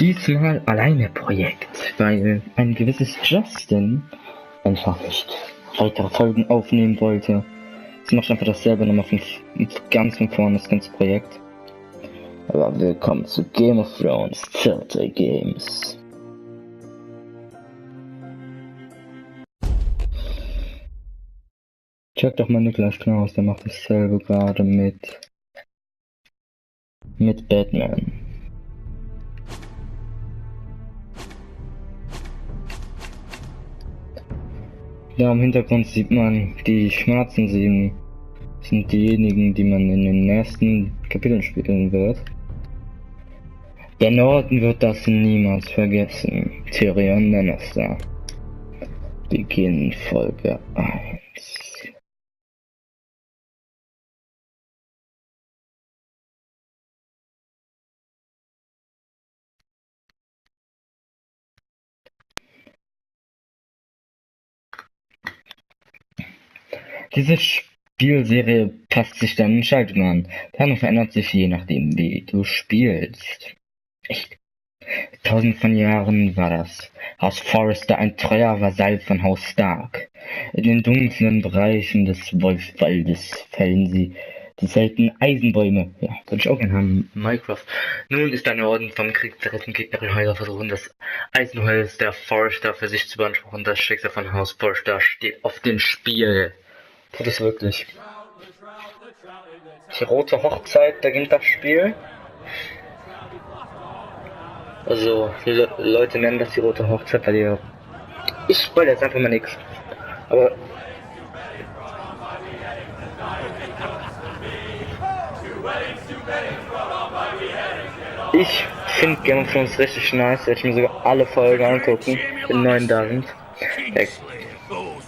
diesmal alleine Projekt, weil ein gewisses Justin einfach nicht weitere Folgen aufnehmen wollte. Jetzt mache ich einfach dasselbe nochmal ganz von vorne, das ganze Projekt. Aber willkommen zu Game of Thrones TTGs. Check doch mal Niklas Knaus, der macht dasselbe gerade mit Batman. Da im Hintergrund sieht man, die schwarzen 7 sind diejenigen, die man in den nächsten Kapiteln spielen wird. Der Norden wird das niemals vergessen. Tyrion Lannister. Beginn Folge 1. Diese Spielserie passt sich deinen Schaltungen an. Der Handlung verändert sich je nachdem, wie du spielst. Echt. Tausend von Jahren war das Haus Forrester ein treuer Vasall von Haus Stark. In den dunklen Bereichen des Wolfwaldes fällen sie die seltenen Eisenbäume. Ja, würde ich auch gerne haben. Minecraft. Nun ist der Norden vom Krieg zerrissen. Gegnerin Häuser versuchen, das Eisenholz der Forrester für sich zu beanspruchen. Das Schicksal von Haus Forrester steht auf dem Spiel. Tut es wirklich. Die rote Hochzeit beginnt das Spiel. Also, viele Leute nennen das die rote Hochzeit, weil ich spoilere jetzt einfach mal nichts. Aber ich finde Game of Thrones richtig nice, werde ich mir sogar alle Folgen angucken, in 9 Tagen. Der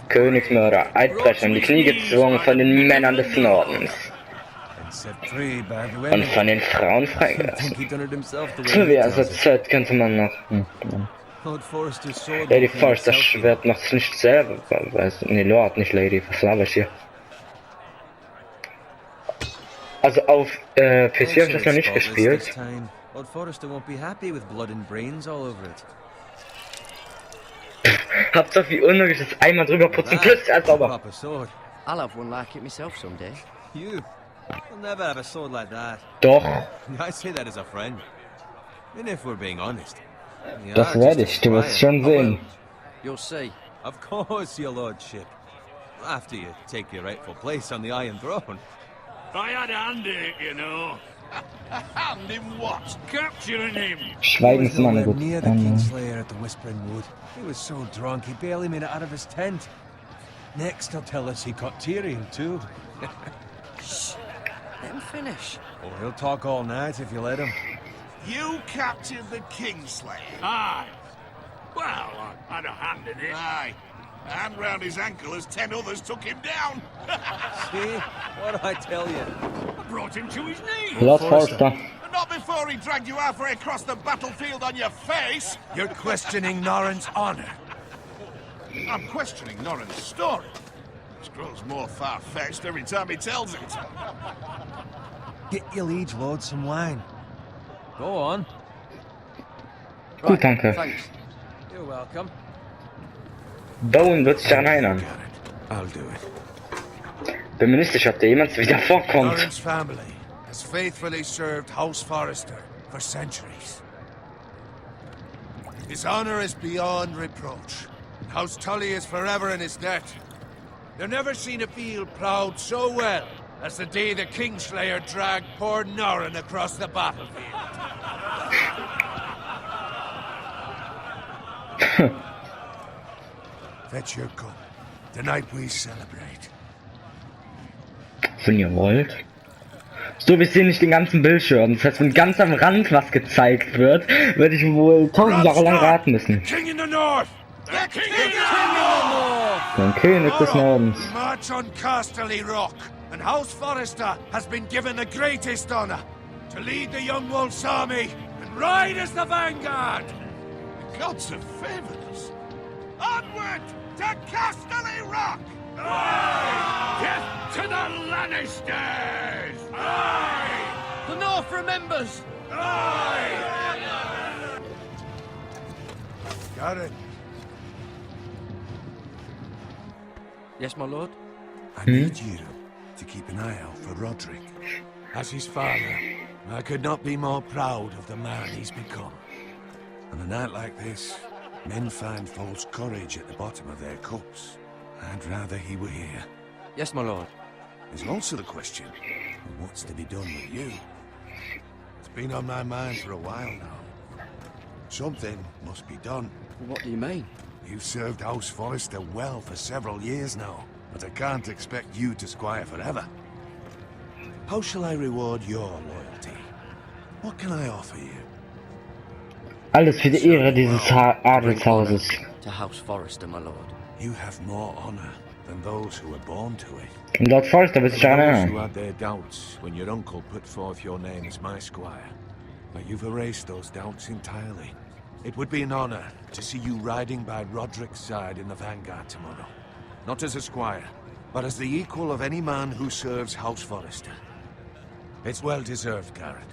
Königsmörder, Eidbrecher in die Knie gezwungen von den Männern des Nordens. Und von den Frauen freigelassen. So wie also Zeit könnte man noch. Lady Forrester Schwert macht's nicht selber. Nee, Lord, nicht Lady, was laber ich hier? Also auf PC habe ich das noch nicht gespielt. Hauptsache wie unnötig ist, einmal drüber putzen, plötzlich als sauber. I'll have one like it myself someday. You? You'll never have a sword like that. Doch. I say that as a friend. And if we're being honest. Das werde ich, du wirst schon sehen. You'll see. Of course, your lordship. After you take your rightful place on the Iron Throne. I had a hand in it, you know. A hand in what? Capturing him. Schweigensmann, gut. Near the Kingslayer at the Whispering Wood. He was so drunk he barely made it out of his tent. Next, he'll tell us he caught Tyrion too. Shh. Let him finish. Oh, he'll talk all night if you let him. You captured the Kingslayer? Aye. Well, I had a hand in it. Aye. A hand round his ankle as 10 others took him down. See? What did I tell you? I brought him to his knees. Lord Forrester. But not before he dragged you halfway across the battlefield on your face. You're questioning Norrin's honor. I'm questioning Norrin's story. It grows more far-fetched every time he tells it. Get your liege lord some wine. Go on. Gut, danke. Thanks. You're welcome. Bowen wird sich daran erinnern. I'll do it. Bin mir nicht sicher, ob der jemals wieder vorkommt. Norrin's family has faithfully served House Forrester for centuries. His honor is beyond reproach. House Tully is forever in his debt. They've never seen a field plowed so well as the day the Kingslayer dragged poor Norrin across the battlefield. Fetch your gun. Tonight we celebrate. Wenn ihr wollt. So, wir sehen nicht den ganzen Bildschirm. Das heißt, wenn ganz am Rand was gezeigt wird, werde ich wohl 1000 Jahre lang raten müssen. King in the north! The King in the North! Der König des Nordens. March on Casterly Rock, and House Forrester has been given the greatest honor to lead the Young Wolf's army and ride as the vanguard. The gods have favored us. Onward to Casterly Rock! Aye! Death to the Lannisters! Aye! The North remembers. Aye! Garrett, Yes, my lord? I need you to keep an eye out for Roderick. As his father, I could not be more proud of the man he's become. On a night like this, men find false courage at the bottom of their cups. I'd rather he were here. Yes, my lord. There's also the question of what's to be done with you. It's been on my mind for a while now. Something must be done. What do you mean? You've served House Forrester well for several years now, but I can't expect you to squire forever. How shall I reward your loyalty? What can I offer you? Alles für die Ehre dieses Adelshauses. To House Forrester, my lord. You have more honor than those who were born to it. Und Lord Forrester wird sich daran Those who erinnern. had their doubts when your uncle put forth your name as my squire. But you've erased those doubts entirely. It would be an honor to see you riding by Roderick's side in the vanguard tomorrow. Not as a squire, but as the equal of any man who serves House Forrester. It's well deserved, Garrett.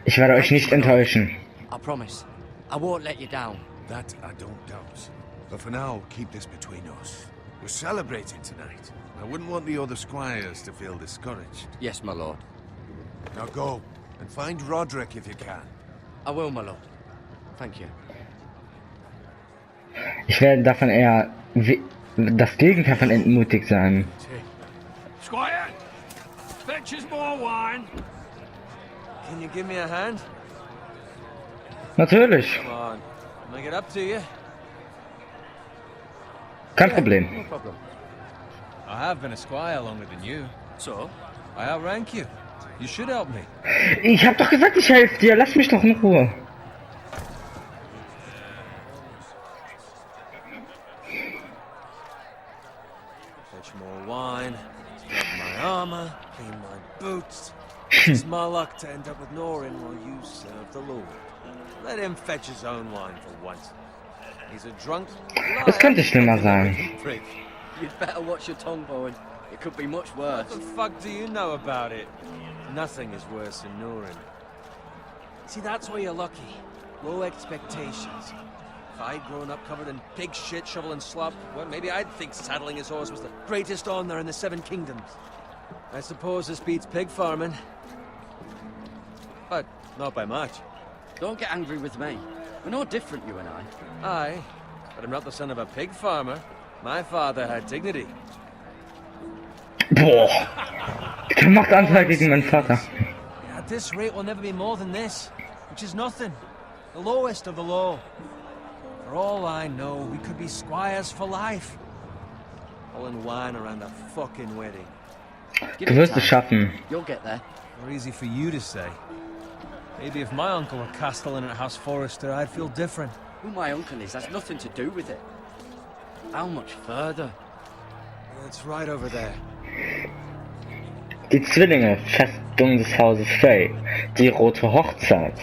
Ich werde euch nicht enttäuschen. I promise. I won't let you down. That I don't doubt. But for now, keep this between us. We're celebrating tonight. I wouldn't want the other squires to feel discouraged. Yes, my lord. Now go, and find Roderick if you can. I will, my lord. Thank you. Ich werde davon eher das Gegenteil von entmutigt sein. Squire! Fetch us more wine! Can you give me a hand? Natürlich. Come on. Make it up to you. Kein Problem. No problem. I have been a squire longer than you. So? I outrank you. You should help me. Ich hab doch gesagt, ich helfe dir. Lass mich doch in Ruhe. Fetch more wine, scrub my armor, clean my boots. It's my luck to end up with Norin while you serve the Lord. Let him fetch his own wine for once. He's a drunk liar. Das könnte schlimmer sein. Prick. You'd better watch your tongue, Bowen. It could be much worse. What the fuck do you know about it? Nothing is worse than Norin. See, that's where you're lucky. Low expectations. If I'd grown up covered in pig shit, shovel and slop, well, maybe I'd think saddling his horse was the greatest honor in the Seven Kingdoms. I suppose this beats pig farming. But not by much. Don't get angry with me. We're no different, you and I. Aye, but I'm not the son of a pig farmer. My father had dignity. Boah. Machtanfall gegen meinen Vater. At this rate, we'll never be more than this, which is nothing. The lowest of the low. For all I know, we could be squires for life. All in wine around a fucking wedding. Give Du it wirst es time. schaffen. You'll get there. More easy for you to say. Maybe if my uncle were castellan at House Forrester, I'd feel different. Who my uncle is has nothing to do with it. How much further? It's right over there. Die Zwillinge, Festung des Hauses Frey. Die rote Hochzeit.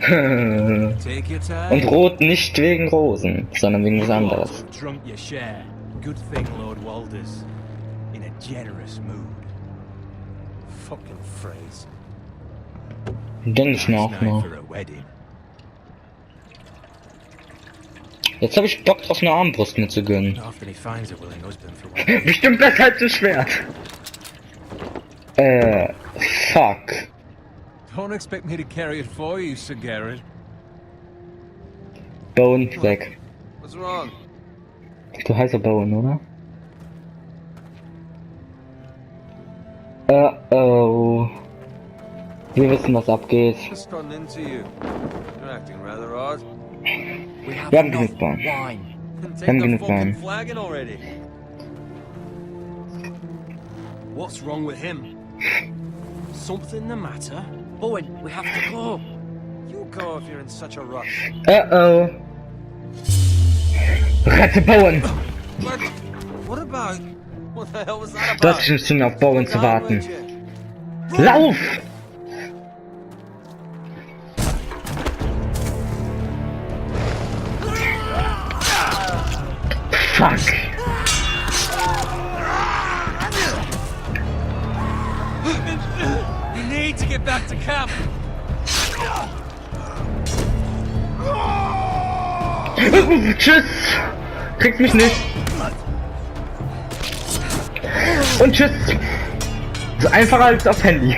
Take your time. Und rot nicht wegen Rosen, sondern wegen was anderes. Drunk your share. Good thing Lord Walder's in a generous mood. Fucking phrase. Denke ich mir auch Night mal. for a wedding. Jetzt habe ich Bock drauf, eine Armbrust mir zu gönnen. Often he finds a willing husband for one. Bestimmt besser als ein Schwert. Fuck. Don't expect me to carry it for you, Sir Garrett. Bowen weg. What's wrong? Du heißer Bowen, oder? Oh. Wir wissen, was abgeht. Just run into you. You're acting rather odd. We have Wir haben enough genug Wein. wine. Take haben the genug fucking Wein. flagon already. What's wrong with him? Something the matter? Bowen, we have to go. You go if you're in such a rush. Oh. Rette Bowen! But what about? What the hell was that Du about? hast dich entschieden, auf Bowen zu Down warten. with you. Lauf! Fuck! You need to get back to camp. Tschüss! Kriegt mich nicht! Und tschüss! So einfacher als auf Handy.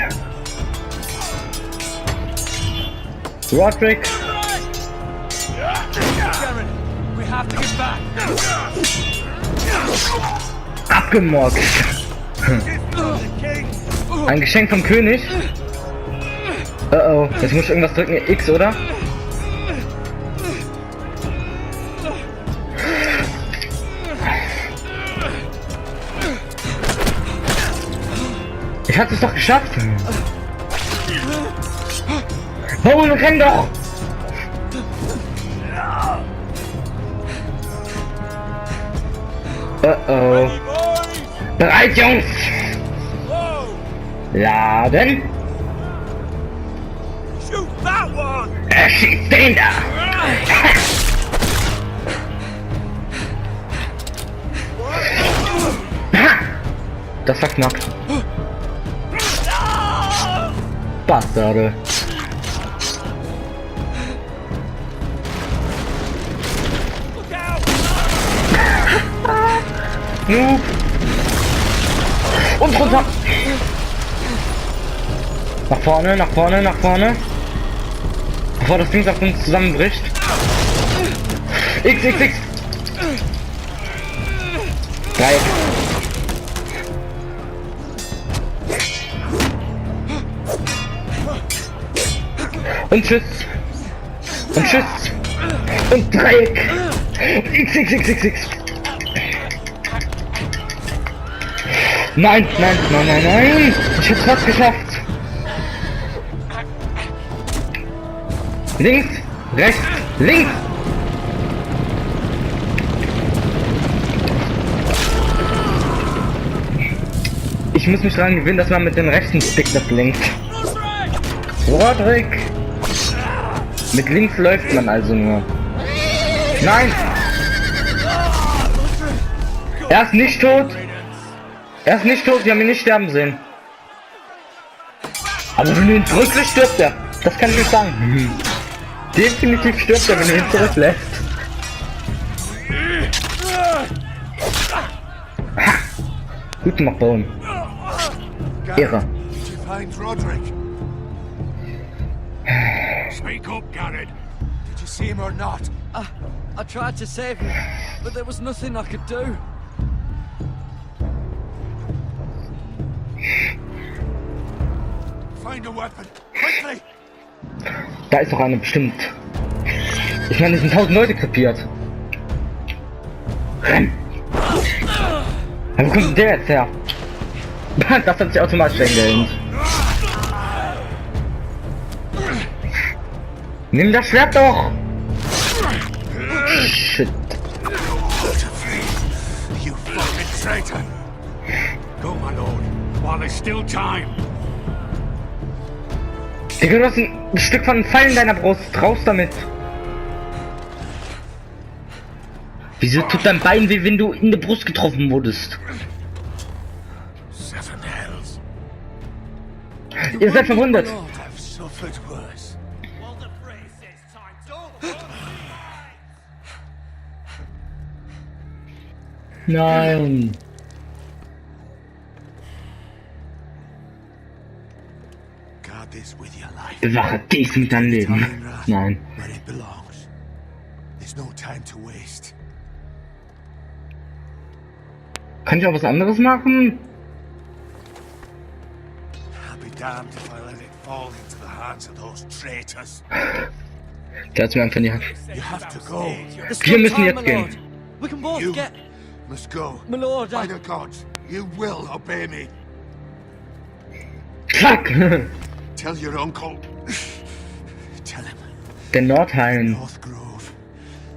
Roderick! We have to get back. Abgemorkt! Ein Geschenk vom König? Oh oh, jetzt muss ich irgendwas drücken. X, oder? Ich hatte es doch geschafft! Warum renn doch! Oh oh. Bereit, Jungs! Laden! Shoot that one! Schießt den da! Das war knapp. Bastarde. Noob. Und runter. Nach vorne, nach vorne, nach vorne. Bevor das Ding auf uns zusammenbricht. X, X, X. 3. Und tschüss. Und tschüss. Und Dreieck. X, X, X, X, X. Nein, nein, nein, nein, nein. Ich hab's fast geschafft. Links, rechts, links. Ich muss mich daran gewöhnen, dass man mit dem rechten Stick das lenkt. Roderick! Mit links läuft man also nur. Nein! Er ist nicht tot! Er ist nicht tot, wir haben ihn nicht sterben sehen. Aber wenn du ihn zurücklässt, stirbt er. Das kann ich nicht sagen. Definitiv stirbt er, wenn du ihn zurücklässt. Ha! Gut gemacht, Bone. Ehre. Did you find Roderick? Speak up, Garrett. Did you see him or not? I tried to save him, but there was nothing I could do. Find a weapon, quickly! Da ist doch eine bestimmt. Ich meine, es sind 1000 Leute krepiert. Renn! Aber wo kommt denn der jetzt her? Das hat sich automatisch eingehängt. Nimm das Schwert doch! Shit. You fucking traitor! Go, my lord, while there's still time. Digga, du hast ein Stück von einem Pfeil in deiner Brust. Raus damit! Wieso tut dein Bein weh, wenn du in die Brust getroffen wurdest? Seven hells. Ihr seid verwundet! I've suffered worse. Nein! Guard this with your life. Bewache dies mit deinem Leben. Nein. Where it belongs. There's no time to waste. Kann ich auch was anderes machen? I'll be damned if I let it fall into the hands of those traitors. Der hat's mir einfach in die Hand. You have to go. Wir müssen jetzt gehen. We can both You get... must go. My lord, By the gods, you will obey me. Fuck! Tell your uncle. Tell him. Der Nordhain. North Grove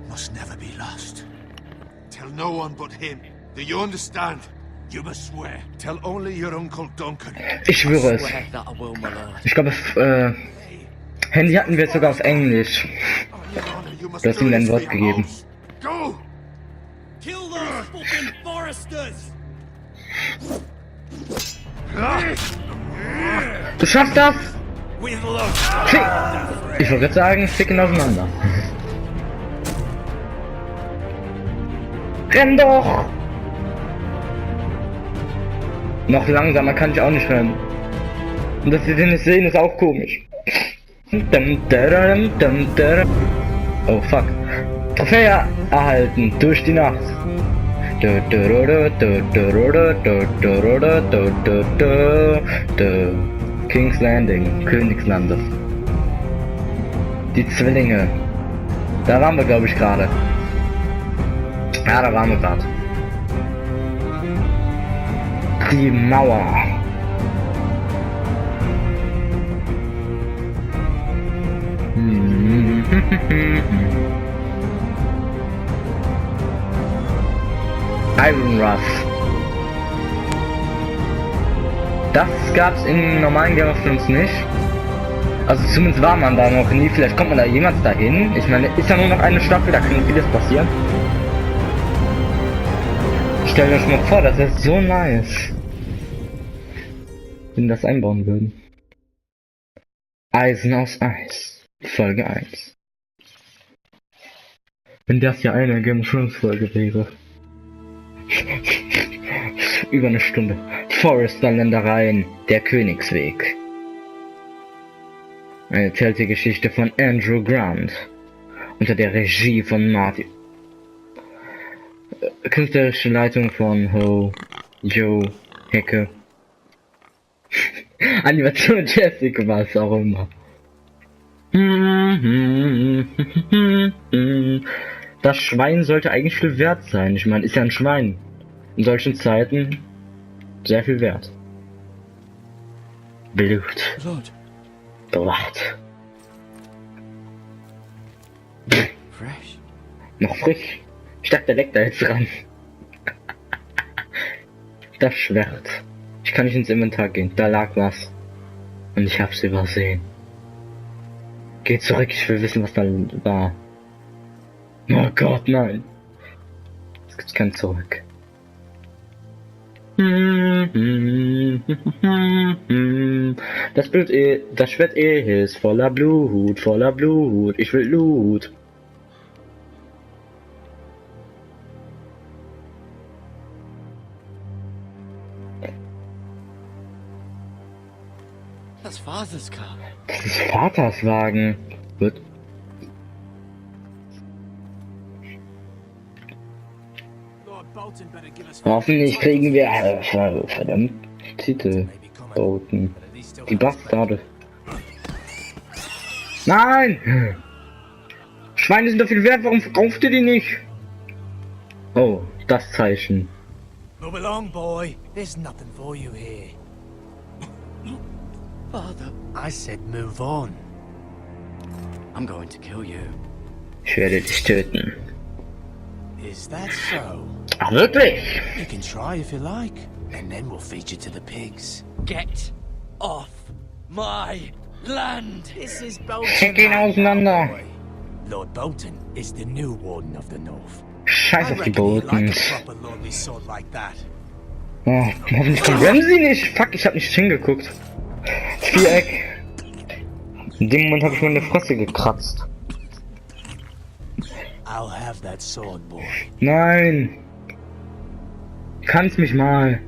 must never be lost. Tell no one but him. Do you understand? You must swear. Tell only your uncle Duncan. Ich schwöre es. swear that I will, my lord. Ich glaube, Handy hatten wir jetzt sogar auf Englisch. You must Du hast ihm dein Wort gegeben. Go! Kill those fucking foresters! Du schaffst das! With love! Fick! Ich wollte jetzt sagen, ficken auseinander. Renn doch! Noch langsamer kann ich auch nicht rennen. Und dass sie den nicht sehen, ist auch komisch. Oh fuck. Trophäe erhalten durch die Nacht. King's Landing, Königslandes. Die Zwillinge. Da waren wir, glaube ich, gerade. Ja, da waren wir gerade. Die Mauer. Iron Rush. Das gab's in normalen Game of Thrones nicht. Also zumindest war man da noch nie. Vielleicht kommt man da jemals dahin. Ich meine, ist ja nur noch eine Staffel, da kann vieles passieren. Stell dir mal vor, das ist so nice, wenn das einbauen würden. Eisen aus Eis. Folge 1. Wenn das ja eine Game of Thrones Folge wäre. Über eine Stunde. Forester-Ländereien, der Königsweg. Eine erzählte Geschichte von Andrew Grant. Unter der Regie von Martin. Künstlerische Leitung von Joe Hecke. Animation Jessica, was auch immer. Das Schwein sollte eigentlich viel wert sein. Ich meine, ist ja ein Schwein. In solchen Zeiten sehr viel wert. Blut. Blut. Fresh. Noch frisch. Ich dachte, der leckt da jetzt dran. Das Schwert. Ich kann nicht ins Inventar gehen. Da lag was. Und ich hab's übersehen. Geh zurück, ich will wissen, was da war. Oh Gott, nein. Es gibt kein Zurück. Das Schwert ist voller Blut, voller Blut. Ich will Loot. That's Father's car. Das ist Vaters Wagen. Wird. Hoffentlich kriegen wir verdammt Titelboten. Die Bastarde. Nein! Schweine sind doch viel wert, warum verkauft ihr die nicht? Oh, das Zeichen. Move along, boy. There's nothing for you here. Father, I said move on. I'm going to kill you. Ich werde dich töten. Is that so? Ach, wirklich? You can try if you like, and then we'll feed you to the pigs. Get off my land! This is Bolton. Check ihn auseinander. boy. Lord Bolton is the new warden of the North. Scheiß I auf die reckon he'd like a Boltons. proper lordly sword like that. Oh, hoffentlich kommt Ramsey nicht. Fuck, ich hab nicht hingeguckt. Viereck. In dem Moment habe ich meine Fresse gekratzt. I'll have that sword, boy. Nein. Kannst mich mal.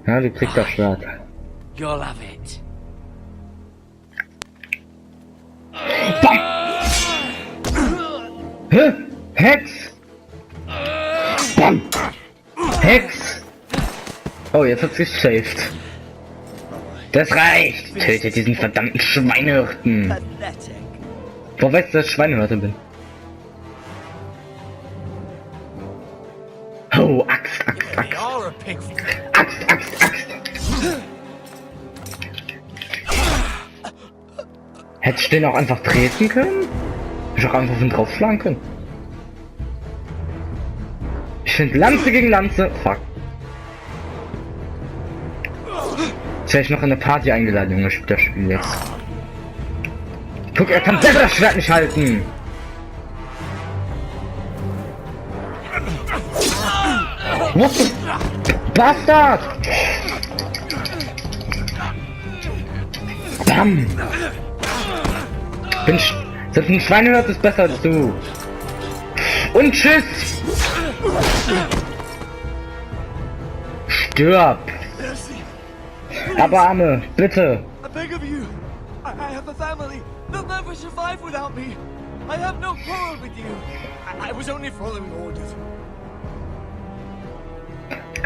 Ja, du kriegst das Schwert. You'll have it. Bam! Hä? Hex! Bam! Hex! Oh, jetzt hat's gesaved. Das reicht! Tötet diesen verdammten Schweinehirten! Pathetic. Wo weißt du, dass ich Schweinehirte bin? Oh, Axt, Axt, Axt. You're a pig. Axt, Axt, Axt. Hätte ich den auch einfach treten können? Ich auch einfach von draufschlagen können. Ich finde Lanze gegen Lanze. Fuck. Jetzt wäre ich noch in eine Party eingeladen, Junge, spielt das Spiel jetzt. Guck, er kann selber das Schwert nicht halten. What the Bastard! Bam! Selbst ein Schweinehirte ist besser als du. Und tschüss! Stirb! Erbarme, bitte! I beg of you. I have a family. They'll never survive without me. I have no quarrel with you. I was only following orders.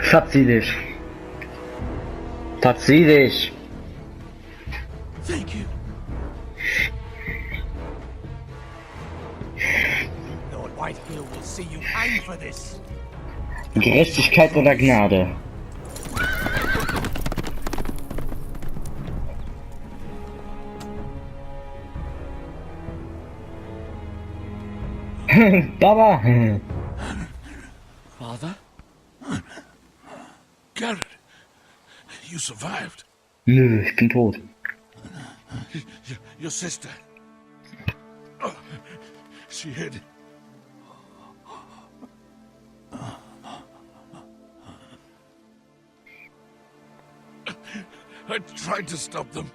Verzieh dich! Verzieh dich! Thank you. Lord Whitehill will see you hang for this. Gerechtigkeit oder Gnade? Baba! Father? Garrett, you survived. Nö, ich bin tot. Your sister. Oh, she hid. I tried to stop them.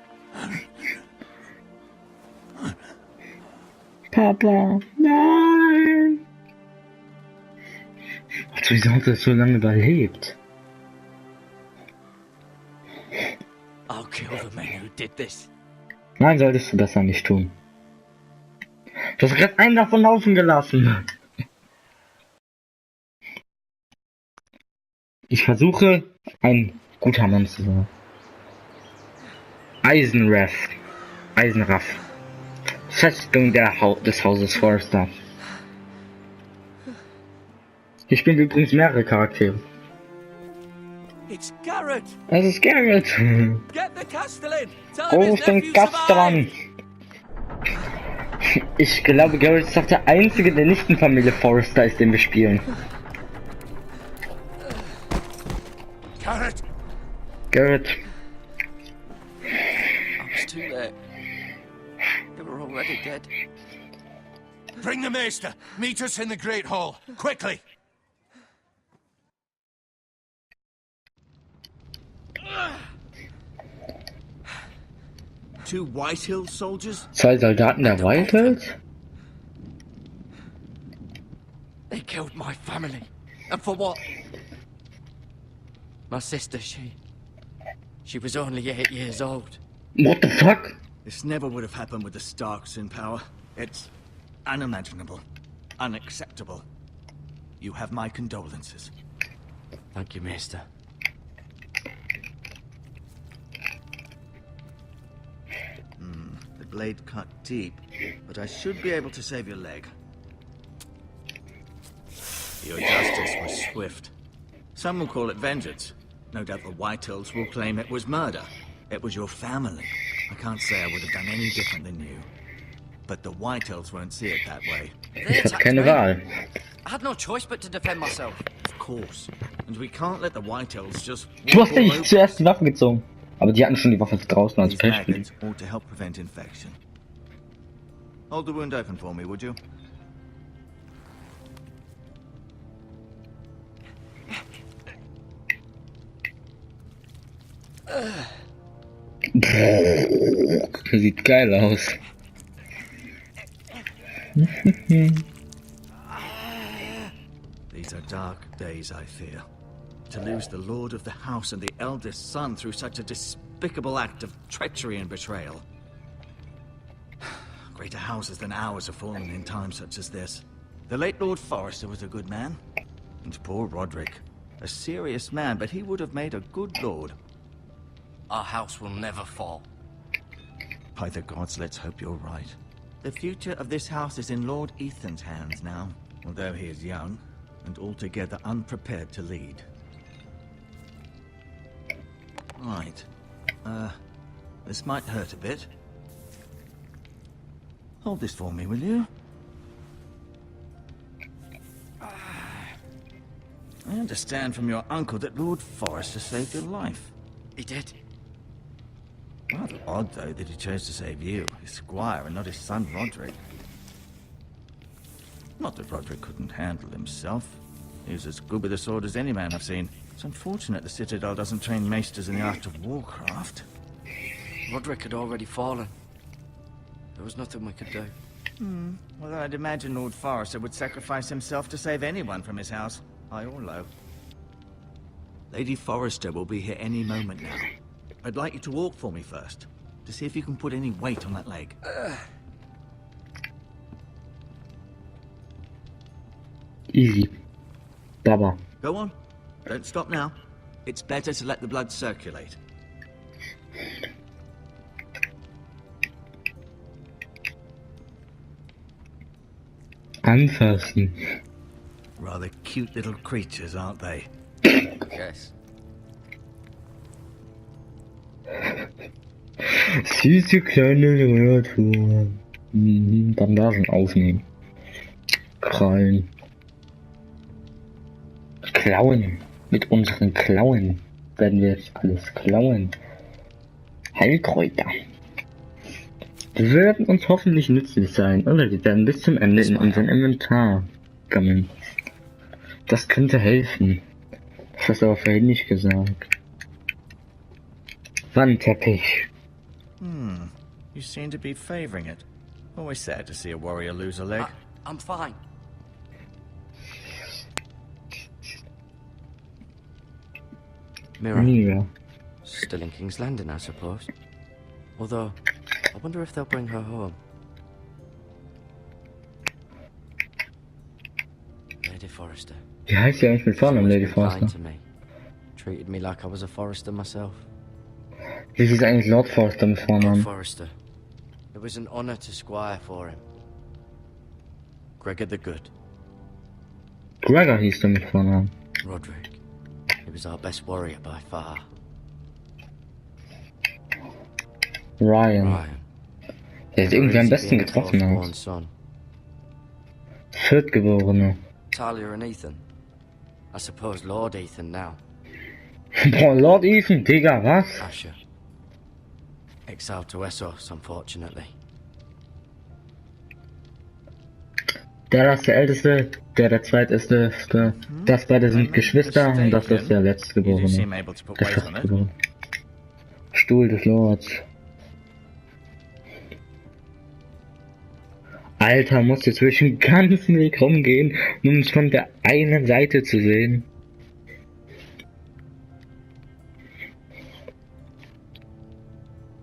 Papa, nein! Wieso hat er so lange überlebt? I'll kill the man who did this. Nein, solltest du besser nicht tun. Du hast gerade einen davon laufen gelassen. Ich versuche, ein guter Mann zu sein. Eisenraff. Festung des Hauses Forrester. Ich bin übrigens mehrere Charaktere. It's Garrett. Es ist Garrett. Get the Castellan. Tell him Oh, his den nephew Castellan. Ich glaube, Garrett ist doch der einzige, der nicht in Familie Forrester ist, den wir spielen. Garrett! Garrett. I was too late. They were already dead. Bring the maester. Meet us in the Great Hall. Quickly! Two Whitehill soldiers? 2 Soldaten der Whitehills? They killed my family. And for what? My sister, she was only 8 years old. What the fuck? This never would have happened with the Starks in power. It's unimaginable. Unacceptable. You have my condolences. Thank you, Maester. The blade cut deep, but I should be able to save your leg. Your justice was swift. Some will call it vengeance. No doubt the Whitehills will claim it was murder. It was your family. I can't say I would have done any different than you. But the Whitehills won't see it that way. They Ich hab attacked keine me. Wahl. I had no choice but to defend myself. Of course. And we can't let the Whitehills just Du hast walk all nicht over zuerst die Waffen gezogen. Aber die hatten schon die Waffe draußen als these Pech. maggots ought to help prevent infection. Hold the wound open for me, would you? Sieht geil aus. These are dark days, I fear. To lose the lord of the house and the eldest son through such a despicable act of treachery and betrayal. Greater houses than ours have fallen in times such as this. The late Lord Forrester was a good man. And poor Roderick. A serious man, but he would have made a good lord. Our house will never fall. By the gods, let's hope you're right. The future of this house is in Lord Ethan's hands now, although he is young and altogether unprepared to lead. Right. This might hurt a bit. Hold this for me, will you? I understand from your uncle that Lord Forrester saved your life. He did. Rather odd, though, that he chose to save you, his squire, and not his son Roderick. Not that Roderick couldn't handle himself. He was as good with a sword as any man I've seen. It's unfortunate the Citadel doesn't train maesters in the art of warcraft. Roderick had already fallen. There was nothing we could do. Well, I'd imagine Lord Forrester would sacrifice himself to save anyone from his house, high or low. Lady Forrester will be here any moment now. I'd like you to walk for me first, to see if you can put any weight on that leg. Easy. Baba. Go on. Don't stop now. It's better to let the blood circulate. Anfassen. Rather cute little creatures, aren't they? Yes. Süße kleine Kreaturen. Bandagen aufnehmen. Krallen. Klauen. Mit unseren Klauen werden wir jetzt alles klauen. Heilkräuter. Die werden uns hoffentlich nützlich sein, oder die werden bis zum Ende in unserem Inventar gammeln. Das könnte helfen. Das hast du aber vorhin nicht gesagt. Wandteppich. You seem to be favoring it. Always sad to see a warrior lose a leg. I'm fine. Mirror. Mira. Still in King's Landing, I suppose. Although, I wonder if they'll bring her home. Lady Forrester. Wie heißt die eigentlich mit Vornamen, Lady She's always been Forrester? kind to me. Treated me like I was a Forrester myself. Wie ist eigentlich Lord Forrester mit Lord Vornamen? Forrester. It was an honor to squire for him. Gregor the Good. Gregor hieß der mit Vornamen. Roderick. He was our best warrior by far. Ryan. Ryan. Der ist irgendwie am Easy besten being a getroffen firstborn aus. son. Viertgeborene. Talia and Ethan. I suppose Lord Ethan now. Boah, Lord Ethan, Digga, was? Asher. Exiled to Essos, unfortunately. Der ist der Älteste, der Zweitälteste. Das beide sind Geschwister und das ist der You do Letztgeborene. seem able to put Der weight on it. Viertgeborene. Stuhl des Lords. Alter, muss jetzt durch den ganzen Weg rumgehen, um es von der einen Seite zu sehen.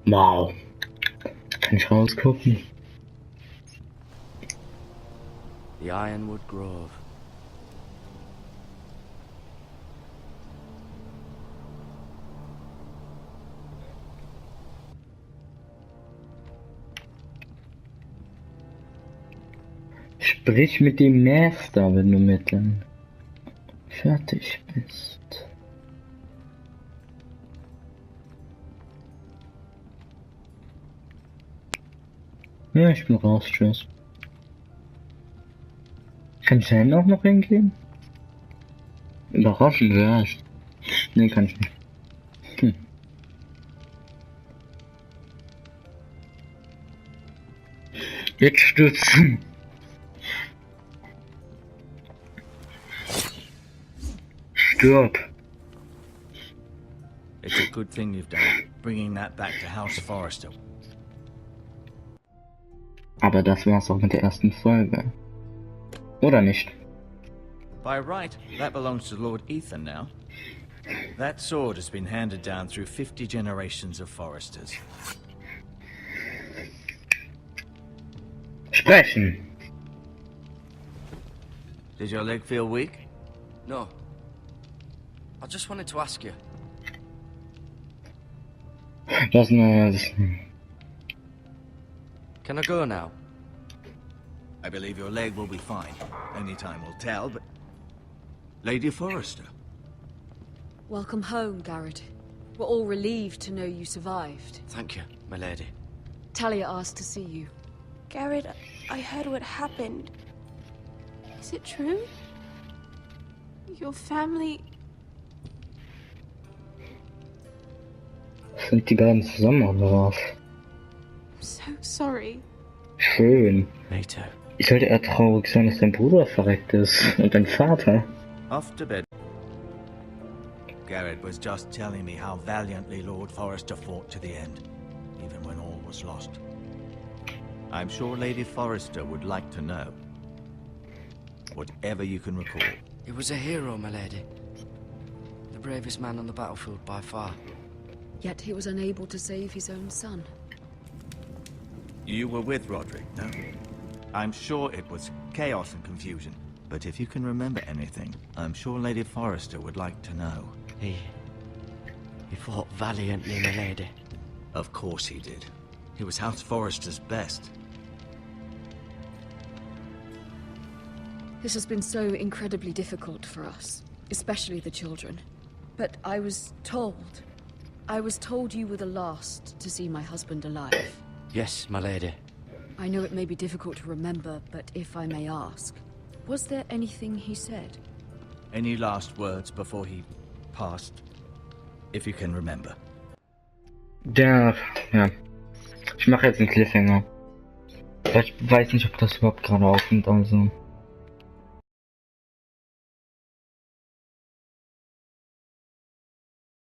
Wow. Kann ich rausgucken? The Ironwood Grove. Sprich mit dem Master, wenn du mit dem fertig bist. Ja, ich bin raus, tschüss. Kann ich da hinten auch noch hingehen? Überraschend, ja. Nee, kann ich nicht. Jetzt stürzen. Stirb. It's a good thing you've done, bringing that back to House Forrester. Aber das war's auch mit der ersten Folge. Oder nicht? By right, that belongs to Lord Ethan now. That sword has been handed down through 50 generations of Forresters. Sprechen. Did your leg feel weak? No. I just wanted to ask you. Das Can I go now? I believe your leg will be fine. Only time will tell, but... Lady Forrester. Welcome home, Garrett. We're all relieved to know you survived. Thank you, my lady. Talia asked to see you. Garrett, I heard what happened. Is it true? Your family... Sind die beiden zusammen oder was? I'm so sorry. Schön. Me too. Ich sollte eher traurig sein, dass dein Bruder verreckt ist und dein Vater. Off to bed. Garrett was just telling me how valiantly Lord Forrester fought to the end, even when all was lost. I'm sure Lady Forrester would like to know. Whatever you can recall. He was a hero, my lady. The bravest man on the battlefield by far. Yet he was unable to save his own son. You were with Roderick, no? I'm sure it was chaos and confusion. But if you can remember anything, I'm sure Lady Forrester would like to know. He fought valiantly, my lady. Of course he did. He was House Forrester's best. This has been so incredibly difficult for us, especially the children. But I was told you were the last to see my husband alive. Yes, my lady. I know it may be difficult to remember, but if I may ask, was there anything he said? Any last words before he passed? If you can remember. Ja. Ich mache jetzt einen Cliffhanger. Ich weiß nicht, ob das überhaupt gerade aufnimmt, also.